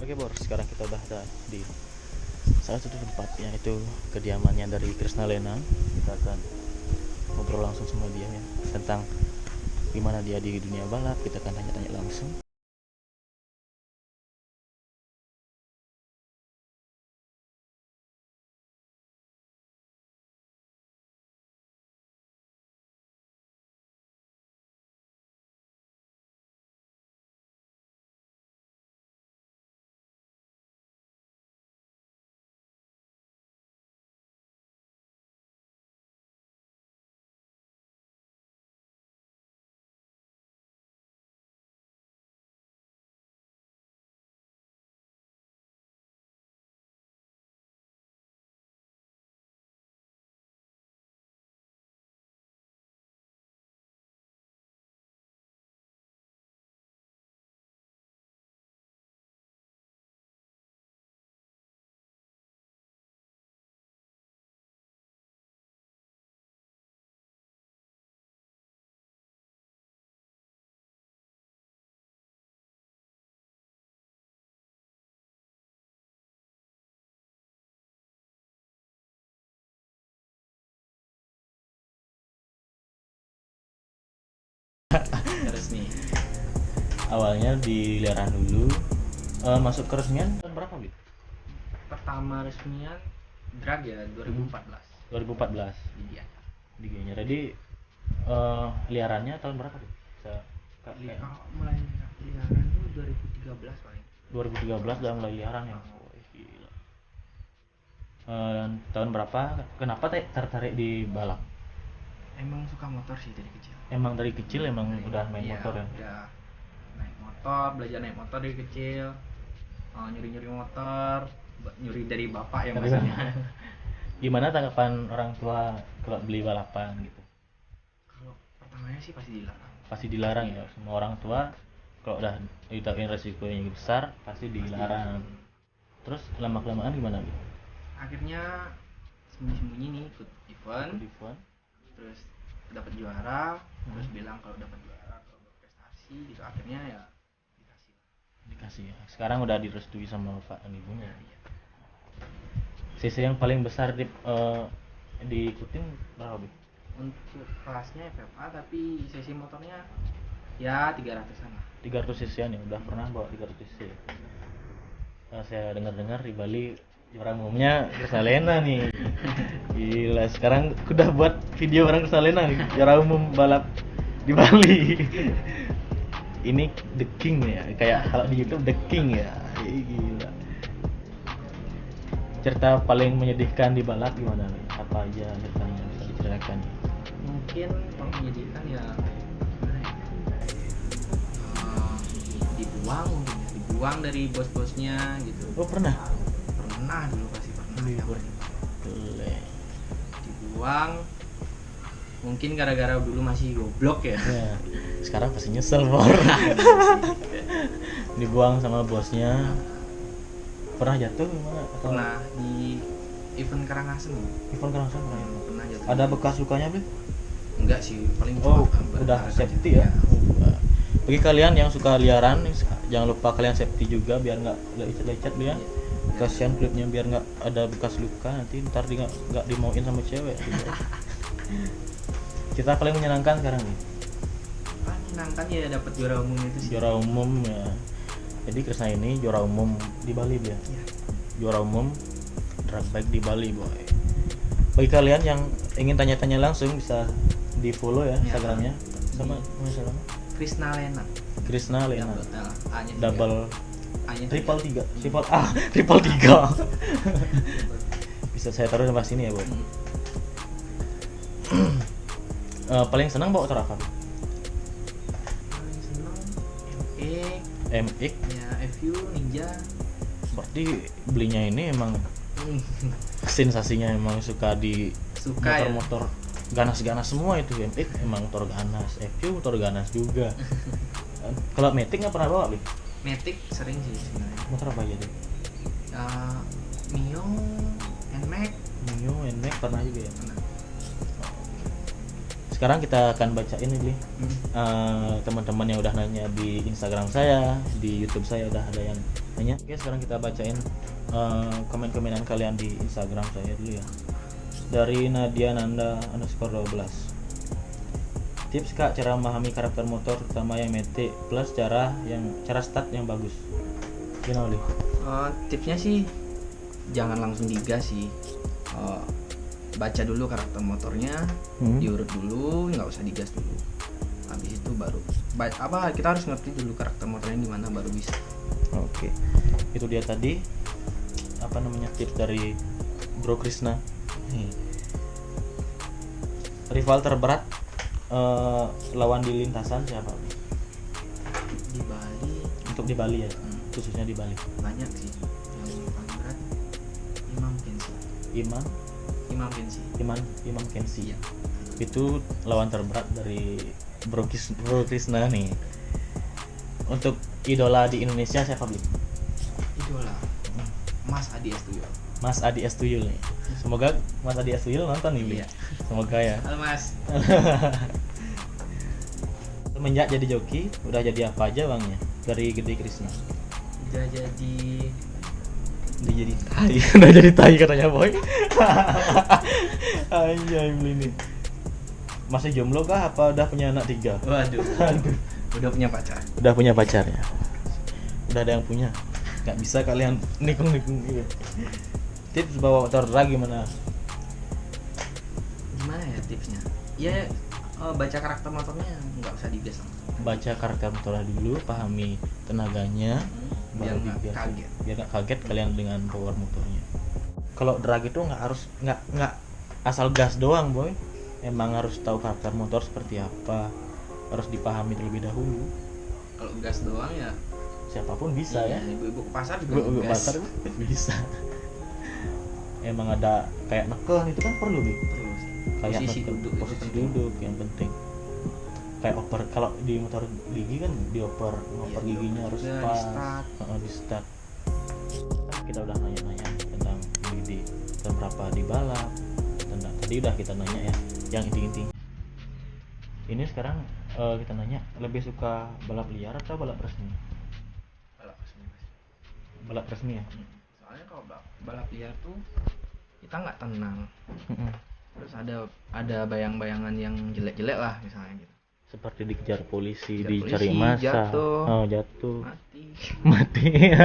Oke Bor, sekarang kita udah ada di salah satu tempat yaitu kediamannya dari Krisna Lena. Kita akan ngobrol langsung sama dia ya tentang gimana dia di dunia balap. Kita akan tanya-tanya langsung. Resmi. Awalnya diliaran dulu. Masuk ke resmian tahun berapa Bli? Pertama resmian drag ya 2014 2014 di dia. di Gianyar. Jadi liarannya tahun berapa Bli? Kalau mulai liaran tuh 2013 paling. 2013 udah mulai liaran ya. Oh, gila. Tahun berapa? Kenapa tertarik di balap? Emang suka motor sih dari kecil. Emang dari kecil emang udah main Iya, motor ya? udah naik motor, belajar naik motor dari kecil. Nyuri-nyuri motor, nyuri dari bapak yang biasanya. Gimana tanggapan orang tua kalau beli balapan gitu? Kalau pertamanya sih pasti dilarang. Pasti dilarang ya, semua orang tua kalau udah ditakutin resikonya besar pasti dilarang. Terus lama kelamaan gimana Bli? Akhirnya sembunyi-sembunyi nih ikut event, Ikut event? terus dapat juara, terus bilang kalau dapat juara kalau berprestasi gitu, akhirnya ya Dikasih ya. Sekarang udah direstui sama bapak dan ibunya. iya. CC yang paling besar diikutin berapa Bli? Untuk kelasnya FFA tapi sesi motornya ya 300-an lah. 300 cc ya, udah pernah bawa 300 cc. Saya dengar-dengar di Bali juara umumnya Krisnalena nih. Gila, sekarang udah buat video orang Krisnalena nih, juara umum balap di Bali. Ini the king ya, kayak kalau di YouTube the king ya. Gila. Cerita paling menyedihkan di balap gimana nih? Apa aja ceritanya bisa diceritakan? Mungkin kalau menyedihkan ya gimana ya? Dibuang mungkin ya, dibuang dari bos-bosnya gitu. Oh pernah? Pernah dulu pasti pernah. Dibuang mungkin gara-gara dulu masih goblok ya. Ya, sekarang pasti nyesel Bor. Dibuang sama bosnya. Pernah jatuh gimana? Pernah di event Karangasem. Event Karangasem pernah ya? Pernah jatuh. Ada bekas lukanya Bli? Enggak sih, paling Oh, cuma udah barat safety aja. ya. Bagi kalian yang suka liaran, jangan lupa kalian safety juga biar nggak lecet-lecet dia. Kasihan klipnya biar nggak ada bekas luka, nanti ntar dia nggak dimauin sama cewek. Kita paling menyenangkan sekarang nih. Menyenangkan ya dapat juara umum itu sih. Juara umum ya. Jadi Krisna ini juara umum di Bali dia. Iya. Juara umum drag bike di Bali boy. Bagi kalian yang ingin tanya-tanya langsung bisa di follow ya Instagramnya sama Instagram Krisna Lena. Krisna Lena. A-nya Double A-nya triple 3 triple A triple 3 bisa saya taruh di sini ya boy. Paling senang bawa motor apa? Paling seneng MX ya FU Ninja. berarti belinya ini emang sensasinya emang suka di Suka motor-motor ganas-ganas semua itu. MX emang motor ganas, FU motor ganas juga. Kalau Matic nggak pernah bawa Bli? Matic sering sih sebenarnya. Motor apa aja deh? Mio, Nmax Mio, NMAX pernah juga ya. pernah. Sekarang kita akan bacain nih Bli. Teman-teman yang udah nanya di Instagram saya, di YouTube saya udah ada yang nanya. Oke, sekarang kita bacain komen-komenan kalian di Instagram saya dulu ya. Dari Nadia Nanda _12. Tips Kak cara memahami karakter motor terutama yang metik plus cara start yang bagus. Gimana Li? Tipsnya sih jangan langsung digas sih. Baca dulu karakter motornya, diurut dulu, nggak usah digas dulu. Habis itu baru kita harus ngerti dulu karakter motornya di mana baru bisa. Oke. Itu dia tadi tips dari Bro Krisna. Rival terberat lawan di lintasan siapa? Di Bali. Untuk di Bali ya, khususnya di Bali. Banyak sih. Yang paling berat Imam Kensi. Ya. Itu lawan terberat dari Bro Krisna nih. Untuk idola di Indonesia siapa Bli? Idola Mas Adi S. Tuyul nih. Semoga Mas Adi S. Tuyul nonton nih Bli. Iya. Semoga ya. Halo Mas. Semenjak jadi joki udah jadi apa aja bangnya dari Gede Krisna? Udah jadi tai. Udah jadi tai katanya boy. Anjay Bli nih. Masih jomblo kah apa udah punya anak 3? Waduh. Udah punya pacar. Udah punya pacarnya. Udah ada yang punya. Nggak bisa kalian nikung gitu. Tips bawa motor lagi gimana? Gimana ya tipsnya? Ya baca karakter motornya nggak usah digas langsung. Baca karakter motornya dulu, pahami tenaganya, biar nggak kaget. Biar nggak kaget kalian dengan power motornya. Kalau drag itu nggak asal gas doang boy. Emang harus tahu karakter motor seperti apa. Harus dipahami terlebih dahulu. Kalau gas doang ya siapapun bisa ya. Ibu-ibu ke pasar juga ibu pasar bisa. Emang ada kayak neken itu kan perlu Bi. Terus Kayak posisi duduk yang penting. Kayak oper kalau di motor gigi kan ngoper giginya harus pas. Di start. Kita udah nanya-nanya tentang di jam berapa di balap. Tadi udah kita nanya ya yang inti-inti. Ini sekarang kita nanya lebih suka balap liar atau balap resmi? Balap resmi ya. Soalnya kalau balap liar tuh kita nggak tenang. Terus ada bayang-bayangan yang jelek-jelek lah misalnya gitu. Seperti dikejar polisi, dicari massa, jatuh, mati.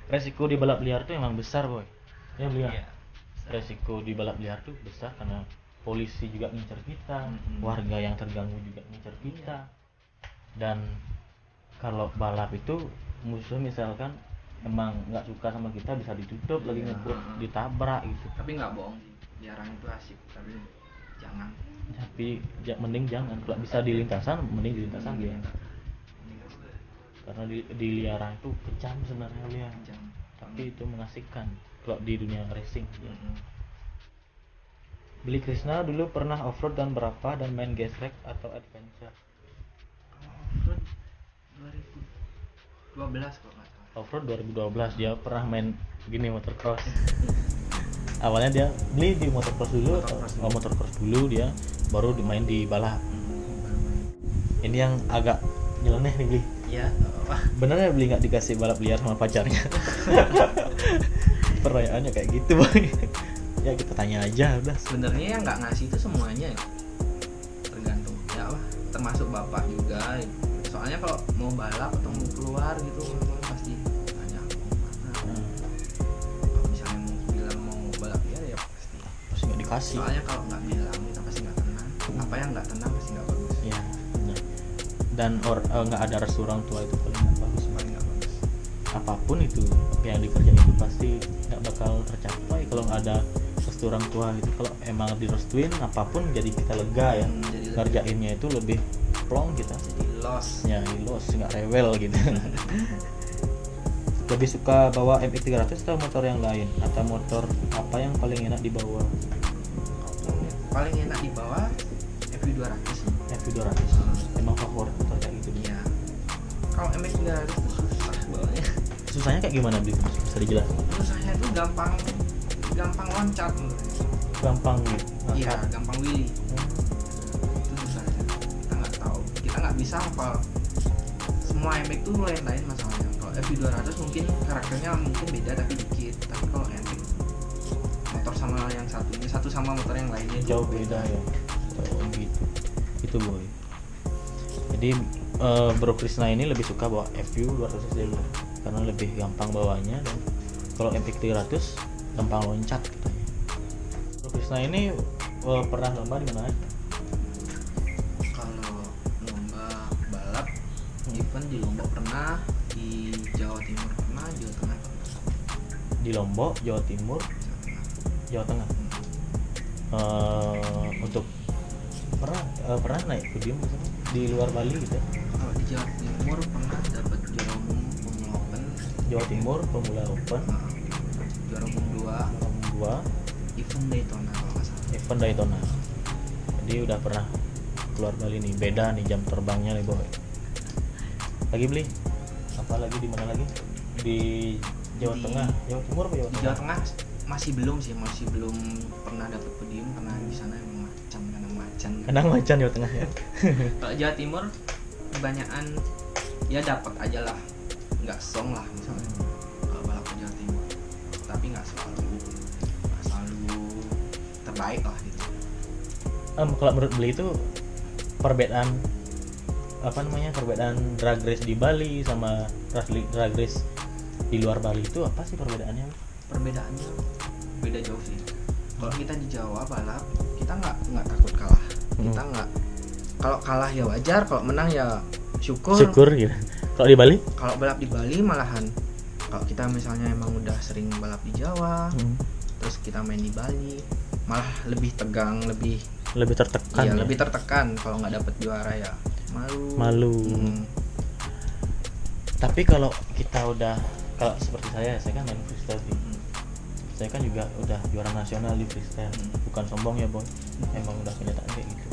Resiko di balap liar tuh emang besar boy. Ya Beli. Iya. Resiko di balap liar tuh besar karena polisi juga ngincer kita, warga yang terganggu juga ngincer kita. Dan kalau balap itu musuh misalkan emang nggak suka sama kita bisa ditutup lagi ngebut, ditabrak gitu. Tapi nggak bohong sih, liaran itu asik, tapi jangan. Tapi mending jangan. Kalau bisa di lintasan, mending di lintasan dia. Karena di liaran itu kejam sebenarnya liar. Tapi itu mengasihkan kalau di dunia racing. Beli Krisna dulu pernah off-road dan berapa dan main gesrek atau adventure? Off-road 2012 kalau nggak salah. Off-road 2012 dia pernah main gini motocross. Awalnya dia beli di motocross dulu, motocross dulu dia baru main di balap. Ini yang agak nyeleneh nih Beli. Iya. Bener ya Beli nggak dikasih balap liar sama pacarnya? Pertanyaannya kayak gitu Bang. Ya kita tanya aja udah. Sebenarnya yang nggak ngasih itu semuanya ya. Tergantung ya apa, termasuk bapak juga. Soalnya kalau mau balap atau mau keluar gitu pasti tanya mana. Kalau misalnya mau bilang mau balap liar ya pasti nggak dikasih. Soalnya kalau nggak bilang kita pasti nggak tenang. Apa yang nggak tenang pasti nggak bagus. Iya benar. Dan nggak ada restu orang tua itu paling nggak bagus. Apapun itu yang dikerjain itu pasti nggak bakal tercapai kalau nggak ada restu orang tua itu. Kalau emang direstuin apapun jadi kita lega ya. Ngerjainnya itu lebih plong kita. Jadi los nggak rewel gitu. Lebih suka bawa MX300 atau motor yang lain atau motor apa yang paling enak dibawa? Paling enak dibawa FV200. Emang favorit motor kayak gitu ya. Kalau MX300 itu susah bawanya. Susahnya kayak gimana Bli? Bisa dijelasin? Susahnya itu gampang loncat. Gampang gitu. Iya, gampang wheelie. Itu susahnya. Kita nggak tahu. Kita nggak bisa hafal semua MX itu lain-lain masalahnya. Kalau FV200 mungkin karakternya mungkin beda tapi dikit. Tapi kalau MX motor sama yang satu ini satu sama motor yang lainnya itu jauh beda ya. Oh, gitu. Itu boy. Jadi Bro Krisna ini lebih suka bawa FU 200 dulu karena lebih gampang bawanya, dan kalau MX 300 gampang loncat katanya. Bro Krisna ini pernah lomba di mana aja? Kalau lomba balap event di Lombok pernah, di Jawa Timur pernah, Jawa Tengah pernah. Di Lombok, Jawa Timur, Jawa Tengah. Jawa Tengah. Untuk pernah naik podium misalnya di luar Bali gitu. Kalau di Jawa Timur pernah dapat juara umum Formula Open. Jawa Timur Formula Open, Juara umum 2 2 event Daytona kalau nggak salah. event Daytona. Jadi udah pernah keluar Bali nih, beda nih jam terbangnya nih boy. Lagi beli apa lagi, di mana lagi? Di Jawa Di- Tengah, Jawa Timur apa Jawa Di Tengah? Jawa Tengah masih belum pernah dapat podium karena di sana emang macan. Kadang macan Jawa Tengah ya. Kalau Jawa Timur kebanyakan ya dapat aja lah, nggak song lah misalnya kalau balap ke Jawa Timur, tapi nggak selalu terbaik lah gitu. Kalau menurut beli itu perbedaan perbedaan drag race di Bali sama drag race di luar Bali itu apa sih perbedaannya? Perbedaannya beda jauh sih. Kalau kita di Jawa balap kita nggak takut kalah, kita nggak, kalau kalah ya wajar, kalau menang ya syukur. Gitu. Kalau di Bali? Kalau balap di Bali malahan, kalau kita misalnya emang udah sering balap di Jawa, terus kita main di Bali, malah lebih tegang, lebih tertekan. iya, Ya? lebih tertekan. Kalau nggak dapet juara ya malu. Tapi kalau kita kalau seperti saya kan main freestyle sih. Saya kan juga udah juara nasional di freestyle. Bukan sombong ya boy, emang udah kenyataan kayak gitu.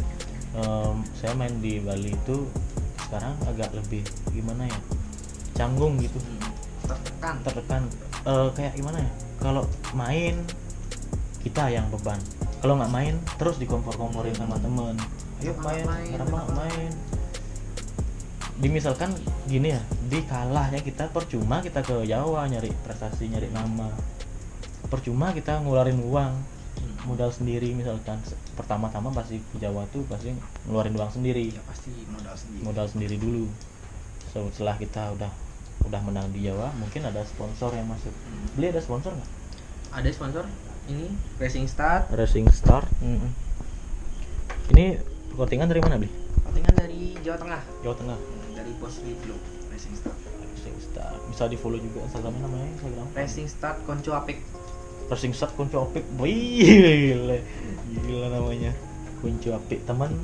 Saya main di Bali itu sekarang agak lebih gimana ya, canggung gitu, tertekan. Kayak gimana ya, kalau main kita yang beban, kalau nggak main terus dikompor-komporin sama temen, ayo main. Dimisalkan gini ya, di kalahnya kita percuma kita ke Jawa nyari prestasi, nyari nama, percuma kita ngeluarin uang modal sendiri. Misalkan pertama-tama pasti ke Jawa tuh pasti ngeluarin uang sendiri, Ya pasti modal sendiri dulu. Setelah kita udah menang di Jawa, mungkin ada sponsor yang masuk. Beli ada sponsor nggak? Ada sponsor ini Racing Start. Ini coatingan dari mana beli? Postingan dari Jawa Tengah, Jawa Tengah. dari Bos Review Racing Start. Racing Start, bisa di follow juga Instagramnya, namanya Instagram Racing Start Konco Apik. Racing Start Kunci Apik. Wih, gila namanya, Kunci Apik. Teman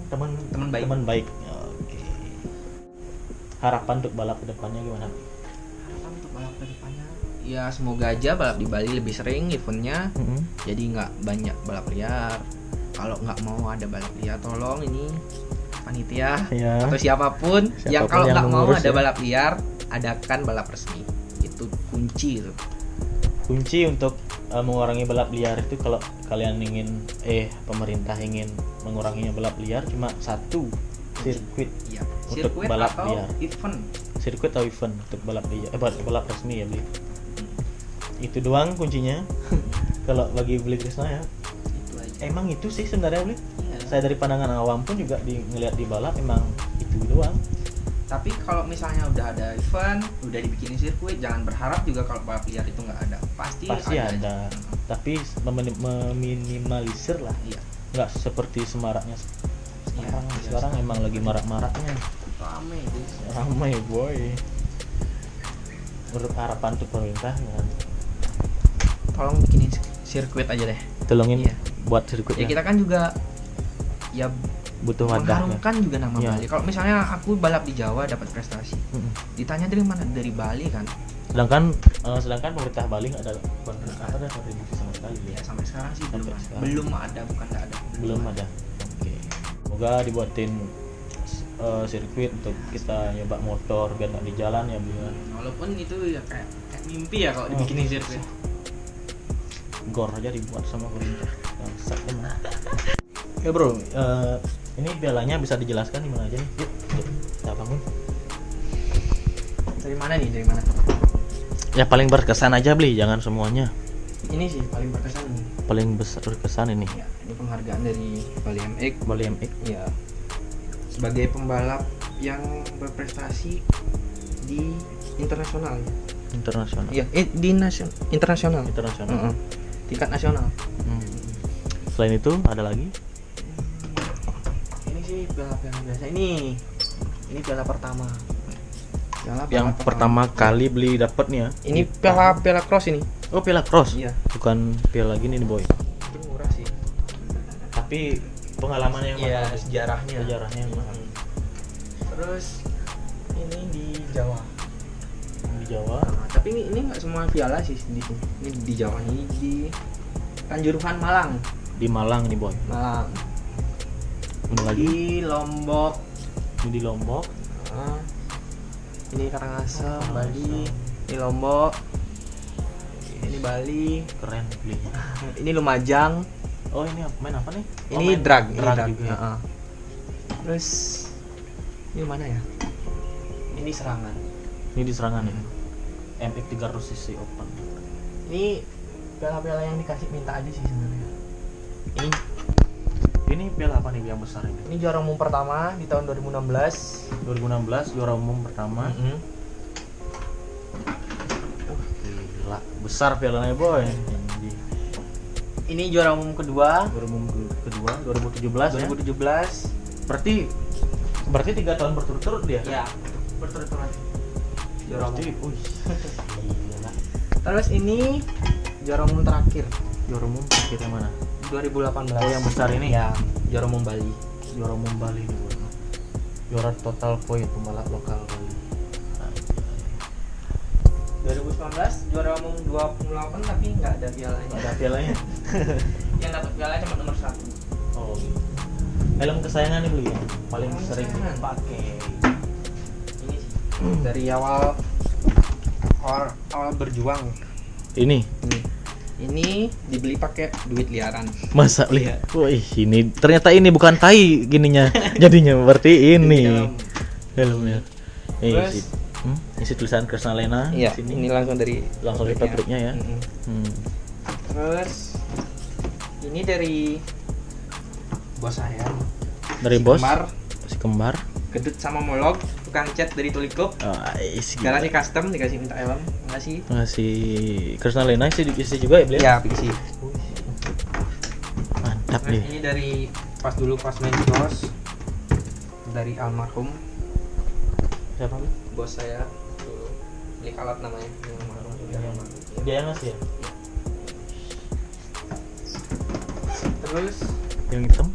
baik. Oke. Harapan untuk balap ke depannya gimana? Harapan untuk balap ke depannya ya semoga aja balap di Bali lebih sering eventnya, jadi nggak banyak balap liar. Kalau nggak mau ada balap liar, tolong ini panitia Ya. atau siapapun yang kalau yang nggak mau mengurus ada ya. balap liar, adakan balap resmi. Itu kunci itu. Kunci untuk mengurangi balap liar itu, kalau kalian ingin pemerintah ingin menguranginya balap liar, cuma satu sirkuit Iya, untuk sirkuit balap atau liar. event. Atau event untuk balap liar, balap resmi ya beli. Itu doang kuncinya. Kalau bagi Beli Krisna ya, Itu aja. emang itu sih sebenarnya beli. Iya. Saya dari pandangan awam pun juga ngelihat di balap emang itu doang. Tapi kalau misalnya udah ada event, udah dibikinin sirkuit, jangan berharap juga kalau balap liar itu nggak ada. Pasti ada. Tapi meminimalisir lah. Iya. Nggak seperti semaraknya sekarang. Iya, Sekarang emang lagi marak-maraknya. Rame guys. Ramai boy. Menurut harapan untuk pemerintah gimana? Tolong bikinin sirkuit aja deh. Tolongin Iya. buat sirkuit Ya kita kan juga ya butuh wadah. mengharumkan juga nama Iya. Bali. Kalau misalnya aku balap di Jawa dapat prestasi, ditanya dari mana? Dari Bali kan? Sedangkan pemerintah Bali nggak ada kontribusi sama sekali Ya ya. sampai sekarang sih Sampai belum ada. sekarang. Belum ada, bukan nggak ada. Belum ada. Oke. Semoga dibuatin sirkuit untuk kita nyoba motor biar nggak di jalan ya biar Walaupun itu ya kayak mimpi ya kalau dibikinin sirkuit. gor aja dibuat sama pemerintah. Bangsat emang. Ya bro, ini pialanya bisa dijelaskan di mana aja nih? Yuk, kita bangun. Dari mana nih? Dari mana? Ya paling berkesan aja beli, jangan semuanya. Ini sih paling berkesan nih. Paling besar berkesan ini. Ya, ini penghargaan dari Bali MX. Bali MX Ya, sebagai pembalap yang berprestasi di internasional ya. internasional. Iya, di internasional. Internasional. Heeh. Tingkat nasional. Hmm. Selain itu ada lagi? Ini sih piala biasa. Ini piala pertama. Yang pertama kali beli dapat nih ya. Ini piala cross ini. Oh, piala cross. Iya. Bukan piala gini nih, Boy. Itu murah sih. Tapi pengalamannya yang Iya, mahal. Sejarahnya yang mahal. Terus ini di Jawa. Di Jawa. Nah, tapi ini nggak semua piala sih di sini. Ini di Jawa, ini di Kanjuruhan Malang. Di Malang nih, Boy. Malang. Mana lagi? Di Lombok. Ini di Lombok. Ah, ini Karangasem, Karangasem. Bali. Ini Lombok. Ini Bali. Keren belinya. Ini Lumajang. Oh, ini main apa nih? Oh, Ini main drag juga ya. Heeh. Terus ini mana ya? Ini Serangan. Ini di Serangan ya. MX 300cc Open. Ini piala-piala yang dikasih minta aja sih sebenarnya. Ini piala apa nih yang besar ini? Ini juara umum pertama di tahun 2016. 2016 juara umum pertama. Gila, besar pialanya, Boy. Ini juara umum kedua Juara umum kedua 2017 ya. 2017. Berarti 3 tahun berturut-turut dia. Ya, berturut-turut. Juara Berarti, umum. gila. Terus ini juara umum terakhir Juara umum terakhir yang mana? 2018. Oh, yang besar ini? Ya, juara umum Bali. Juara umum Bali nih, Boy. Juara total poin pembalap lokal Bali. 2019 juara umum 28 tapi nggak ada pialanya. Ada pialanya. Yang dapat piala cuma nomor 1. Oh, gitu. Helm kesayangan nih beli ya? Paling Helm sering kesayangan. pakai. Ini sih dari awal berjuang. Ini Ini dibeli pakai duit liaran. masa beli? Iya. Wih, ini ternyata ini bukan tai gininya. Jadinya berarti ini Dalam. helmnya. Terus, isi tulisan Kresna Lena Iya, di sini. ini langsung dari Pabriknya ya. Mm-mm. Hmm. Terus ini dari bos saya. Dari Si bos Kembar, si kembar. Gedut sama Molog, tukang cat dari Tulikop. Segala sih custom dikasih minta helm. Makasih. Ngasih Kresna Lena isi juga ya beli? Ya, dikasih. Mantap Nah, nih. ini dari pas main Jos dari almarhum Siapa beli? bos saya dulu. Beli kalat namanya. Dia yang ngasih ya? Terus Yang hitam?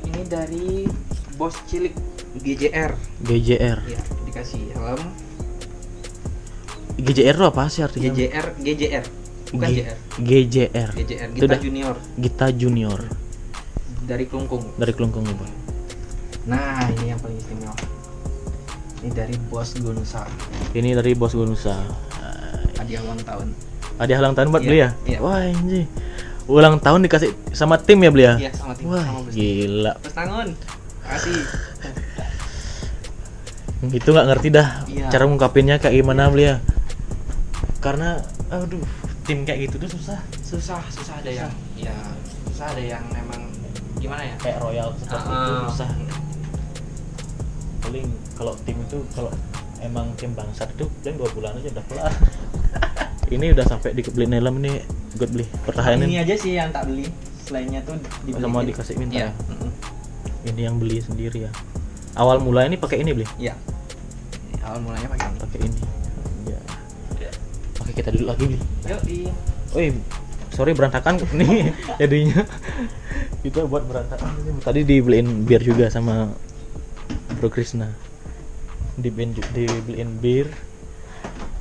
ini dari bos cilik GJR. GJR. Ya, dikasih helm GJR itu apa sih artinya? GJR. Bukan JR. GJR. GJR Itu Gita dah. Junior Gita Junior dari Klungkung. dari Klungkung nih, Boy. Nah, ini yang paling istimewa. Ini dari bos Gonusa. Ini dari bos Gonusa. Hadiah ulang tahun. Hadiah ulang tahun buat Iya, beli ya? iya. Wah, anjir. Ulang tahun dikasih sama tim ya beli ya? Iya, sama tim. Wah, Sama bos. gila. Bos Tangun. Makasih. Itu nggak ngerti dah Iya. cara ngungkapinnya kayak gimana beli ya. Karena aduh, tim kayak gitu tuh susah. Susah ada yang ya, susah ada yang memang gimana ya? Kayak Royal seperti itu susah. Paling kalau tim itu kalau emang tim bangsat itu paling 2 bulan aja udah kelar. Ini udah sampai dibeliin helm ini, gue beli pertahanan. Ini aja sih yang tak beli. Selainnya tuh dibeli. Sama dikasih minta Iya. ya? Ini yang beli sendiri ya. Awal mula ini pakai ini beli. Iya. Awal mulanya pakai ini. Pakai ini. Ya. Oke, kita duduk lagi beli. Yuk di Oi, sorry berantakan nih jadinya. Kita buat berantakan. Tadi dibeliin bir juga sama Bro Krisna. Dibeliin bir.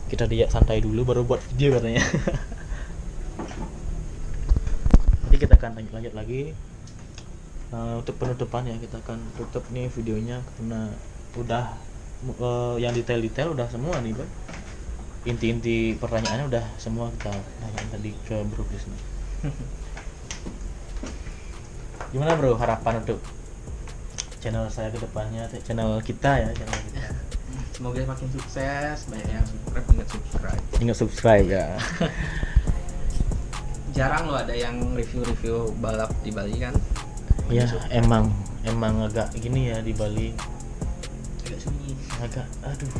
Kita diajak santai dulu baru buat video katanya. Nanti kita akan lanjut lagi. Untuk penutupan ya, kita akan tutup nih videonya karena udah yang detail-detail udah semua nih, Bang. Inti-inti pertanyaannya udah semua kita tanyain tadi ke Bro Krisna. Gimana Bro harapan untuk channel saya ke depannya, channel kita ya, channel kita. semoga makin sukses, banyak yang subscribe, Ingat subscribe ya. jarang loh ada yang review balap di Bali kan. Ya emang agak gini ya di Bali, Agak sunyi. agak aduh.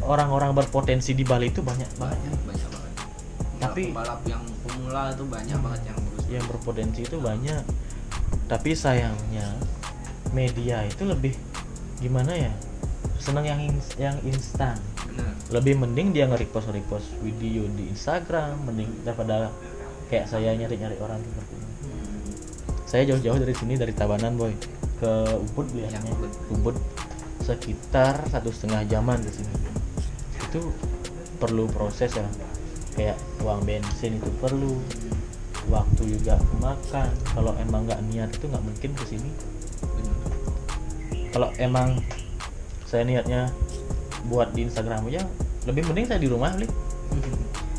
Orang-orang berpotensi di Bali itu banyak banget. banyak banget. Tapi- balap yang pemula itu banyak banget yang bagus. Yang berpotensi itu banyak. Tapi sayangnya media itu lebih gimana ya? Senang yang instan. Bener. Lebih mending dia nge-repost video di Instagram mending daripada kayak saya nyari-nyari orang seperti ini. Saya jauh-jauh dari sini, dari Tabanan boy ke Ubud biasanya. Yang Ubud. Ubud sekitar 1,5 jaman ke sini. Itu perlu proses ya, kayak uang bensin itu perlu, waktu juga makan. Kalau emang nggak niat itu nggak mungkin ke sini. Bener. Kalau emang saya niatnya buat di Instagram aja, lebih mending saya di rumah beli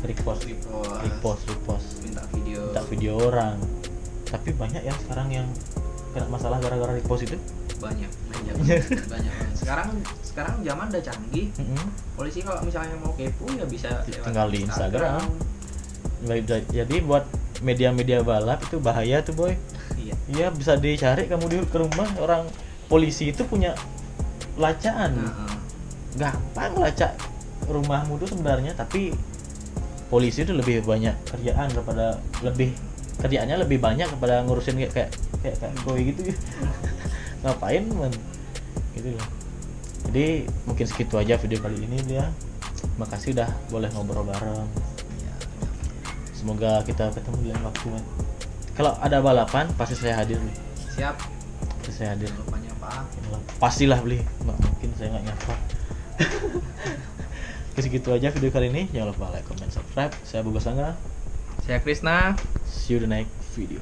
repost minta video orang. Tapi banyak ya sekarang yang kena masalah gara-gara repost itu. banyak banget. Sekarang zaman udah canggih. Polisi kalau misalnya mau kepo ya bisa lewat Tinggal di Instagram. Jadi buat media-media balap itu bahaya tuh boy. Iya. Iya, bisa dicari kamu di ke rumah orang polisi itu punya lacaan. Gampang lacak rumahmu tuh sebenarnya, tapi polisi itu lebih banyak kerjaannya lebih banyak kepada ngurusin kayak koi gitu. Ngapain men gitu loh. Jadi mungkin segitu aja video kali ini dia. Makasih udah boleh ngobrol bareng. Iya. Semoga kita ketemu di lain waktu men. Kalau ada balapan pasti saya hadir. Siap. Pasti saya hadir. Jangan lupa nyapa. Pastilah beli. Nggak mungkin saya nggak nyapa. Segitu aja video kali ini. Jangan lupa like, comment, subscribe. Saya Bogo Sangga. Saya Krisna. See you the next video.